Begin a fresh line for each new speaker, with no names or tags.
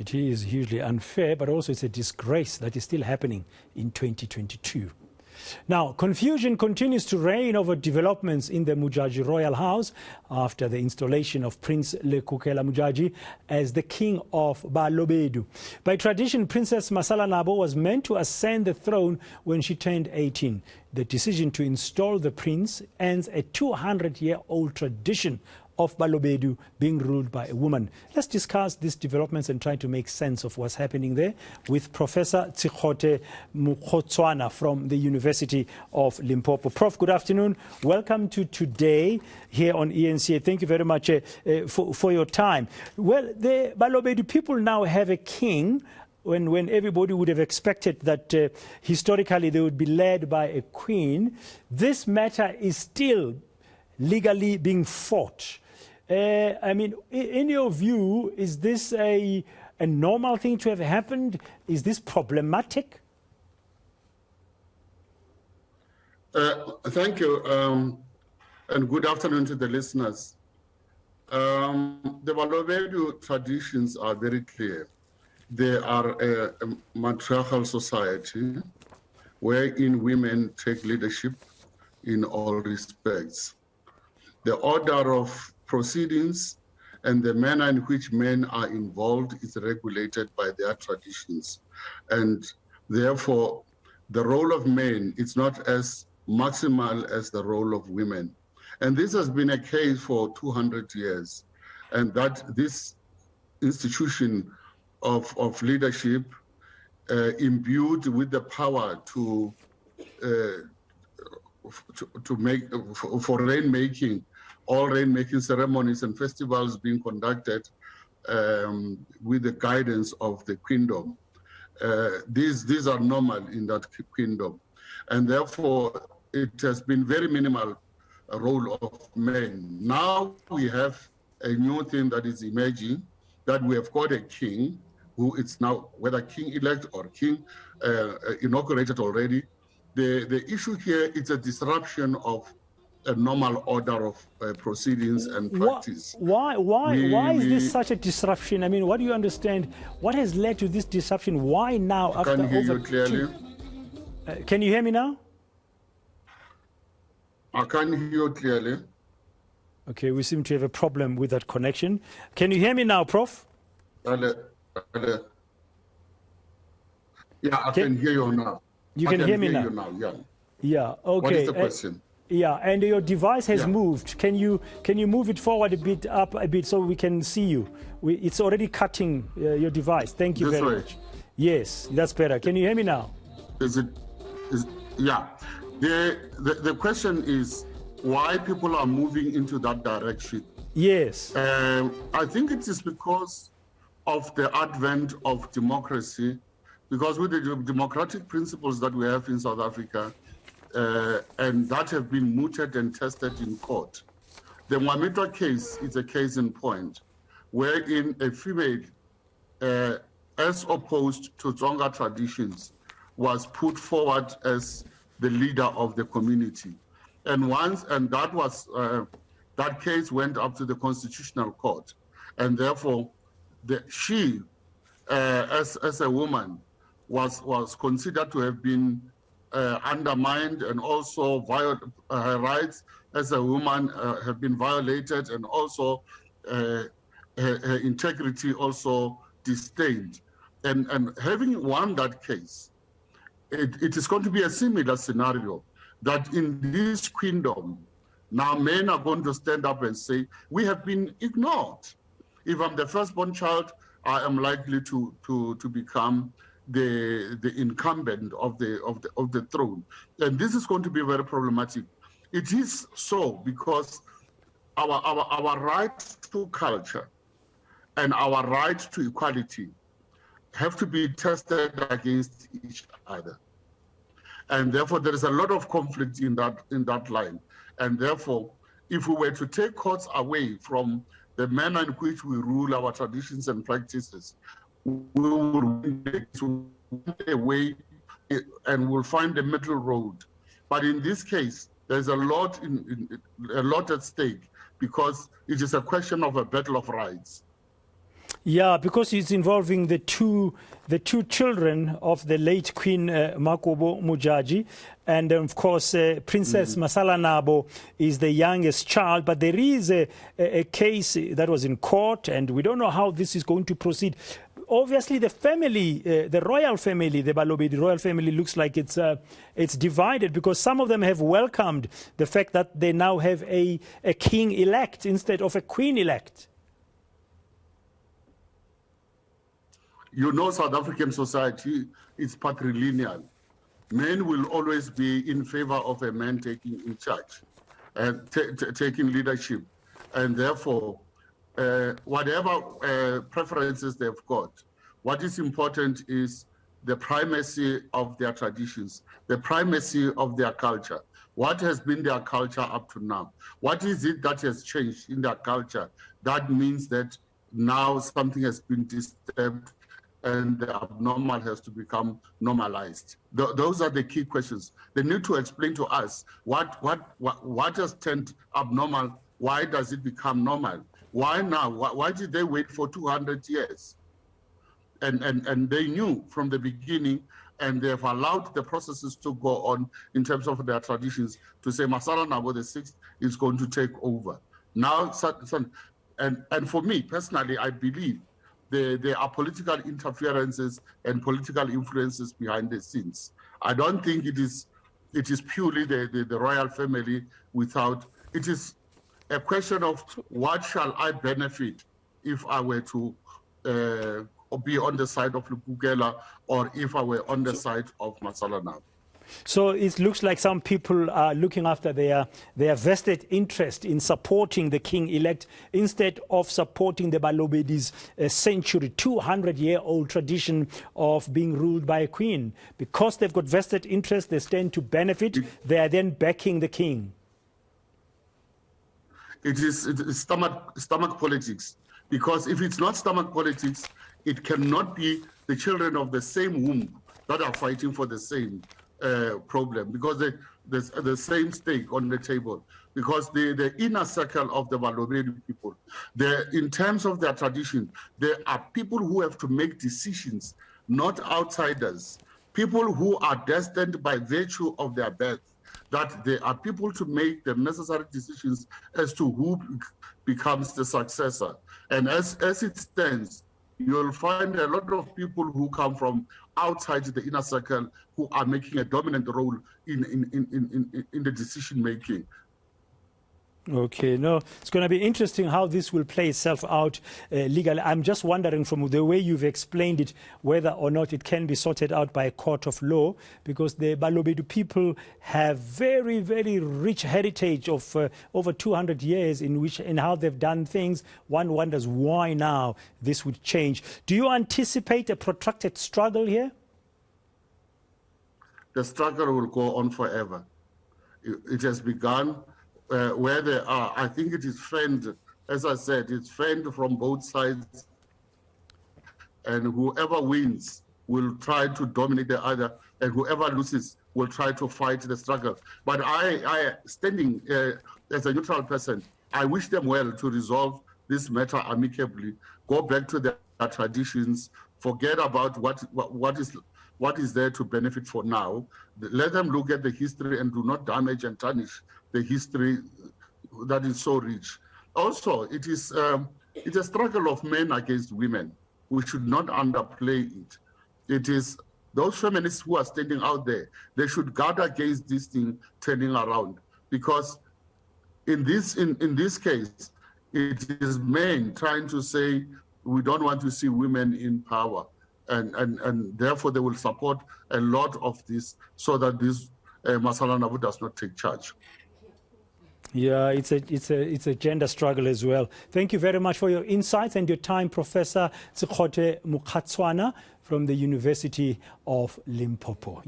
It is hugely unfair, but also it's a disgrace that is still happening in 2022. Now, confusion continues to reign over developments in the Modjadji Royal House after the installation of Prince Lekukela Modjadji as the king of Balobedu. By tradition, Princess Masalanabo was meant to ascend the throne when she turned 18. The decision to install the prince ends a 200-year-old tradition of Balobedu being ruled by a woman. Let's discuss these developments and try to make sense of what's happening there with Professor Sekgothe Mokgoatsoana from the University of Limpopo. Prof, good afternoon. Welcome to today here on eNCA. Thank you very much for your time. Well, the Balobedu people now have a king when everybody would have expected that historically they would be led by a queen. This matter is still legally being fought. I mean, in your view, is this a normal thing to have happened? Is this problematic?
Thank you, and good afternoon to the listeners. The Balobedu traditions are very clear. They are a matriarchal society wherein women take leadership in all respects. The order of proceedings and the manner in which men are involved is regulated by their traditions. And therefore, the role of men is not as maximal as the role of women. And this has been a case for 200 years. And that this institution of leadership imbued with the power to make, for rainmaking, all rainmaking ceremonies and festivals being conducted with the guidance of the queendom. These are normal in that queendom. And therefore, it has been very minimal role of men. Now we have a new thing that is emerging, that we have got a king, who is now, whether king-elect or king inaugurated already. The issue here is a disruption of a normal order of proceedings and practice.
Why is this such a disruption? I mean, what do you understand? What has led to this disruption? Why now?
After can hear you clearly.
Can you hear me now?
I can hear you clearly.
Okay, we seem to have a problem with that connection. Can you hear me now, Prof?
Yeah, I can hear you now.
You can hear me now? Yeah, okay.
What is the question?
Yeah, and your device has moved. Can you move it forward a bit, up a bit, so we can see you? It's already cutting your device. Thank you very much. Yes, that's better. Can you hear me now?
Yeah. The question is why people are moving into that direction.
Yes.
I think it is because of the advent of democracy, because with the democratic principles that we have in South Africa, and that have been mooted and tested in court. The Mwamita case is a case in point, wherein a female, as opposed to Tsonga traditions, was put forward as the leader of the community. And that case went up to the Constitutional Court. And therefore, she, as a woman, was considered to have been undermined, and also her rights as a woman have been violated, and also her integrity also disdained. And having won that case, it is going to be a similar scenario, that in this queendom, now men are going to stand up and say, we have been ignored. If I'm the firstborn child, I am likely to become the incumbent of the throne. And this is going to be very problematic. It is so because our right to culture and our right to equality have to be tested against each other. And therefore there is a lot of conflict in that line. And therefore, if we were to take courts away from the manner in which we rule our traditions and practices, we will away and we'll find a middle road. But in this case, there's a lot at stake, because it is a question of a battle of rights.
Yeah, because it's involving the two children of the late Queen Modjadji, and of course Princess Masalanabo is the youngest child. But there is a case that was in court, and we don't know how this is going to proceed. Obviously, the family, the royal family, the Balobedu royal family, looks like it's divided, because some of them have welcomed the fact that they now have a king-elect instead of a queen-elect.
You know, South African society is patrilineal. Men will always be in favor of a man taking in charge and taking leadership. And therefore, whatever preferences they've got, what is important is the primacy of their traditions, the primacy of their culture. What has been their culture up to now? What is it that has changed in their culture? That means that now something has been disturbed and the abnormal has to become normalized. Those are the key questions. They need to explain to us what has turned abnormal. Why does it become normal? Why now? Why did they wait for 200 years? And they knew from the beginning, and they've allowed the processes to go on in terms of their traditions to say Masalanabo VI is going to take over. Now, and for me personally, I believe there are political interferences and political influences behind the scenes. I don't think it is purely the royal family without. It is a question of what shall I benefit if I were to be on the side of Lekukela or if I were on the side of Masalanabo.
So it looks like some people are looking after their vested interest in supporting the king-elect instead of supporting the Balobedi's century, 200-year-old tradition of being ruled by a queen. Because they've got vested interest, they stand to benefit. They are then backing the king.
It is stomach politics. Because if it's not stomach politics, it cannot be the children of the same womb that are fighting for the same problem, because there's the same stake on the table, because the inner circle of the Balobedu people, in terms of their tradition, there are people who have to make decisions, not outsiders, people who are destined by virtue of their birth, that there are people to make the necessary decisions as to who becomes the successor. And as it stands, you'll find a lot of people who come from outside the inner circle who are making a dominant role in the decision making.
Okay, no, it's going to be interesting how this will play itself out legally. I'm just wondering, from the way you've explained it, whether or not it can be sorted out by a court of law, because the Balobedu people have very, very rich heritage of over 200 years in how they've done things. One wonders why now this would change. Do you anticipate a protracted struggle here?
The struggle will go on forever. It has begun. Where they are, I think it is fanned, as I said, it's fanned from both sides, and whoever wins will try to dominate the other, and whoever loses will try to fight the struggle. But I standing as a neutral person, I wish them well to resolve this matter amicably, go back to their traditions, forget about what is there to benefit for now. Let them look at the history and do not damage and tarnish the history that is so rich. Also, it is it's a struggle of men against women. We should not underplay it. It is those feminists who are standing out there, they should guard against this thing turning around, because in this case, it is men trying to say we don't want to see women in power, and therefore they will support a lot of this so that this Masalanabo does not take charge.
Yeah, it's a gender struggle as well. Thank you very much for your insights and your time, Professor Sekgothe Mokgoatsoana from the University of Limpopo.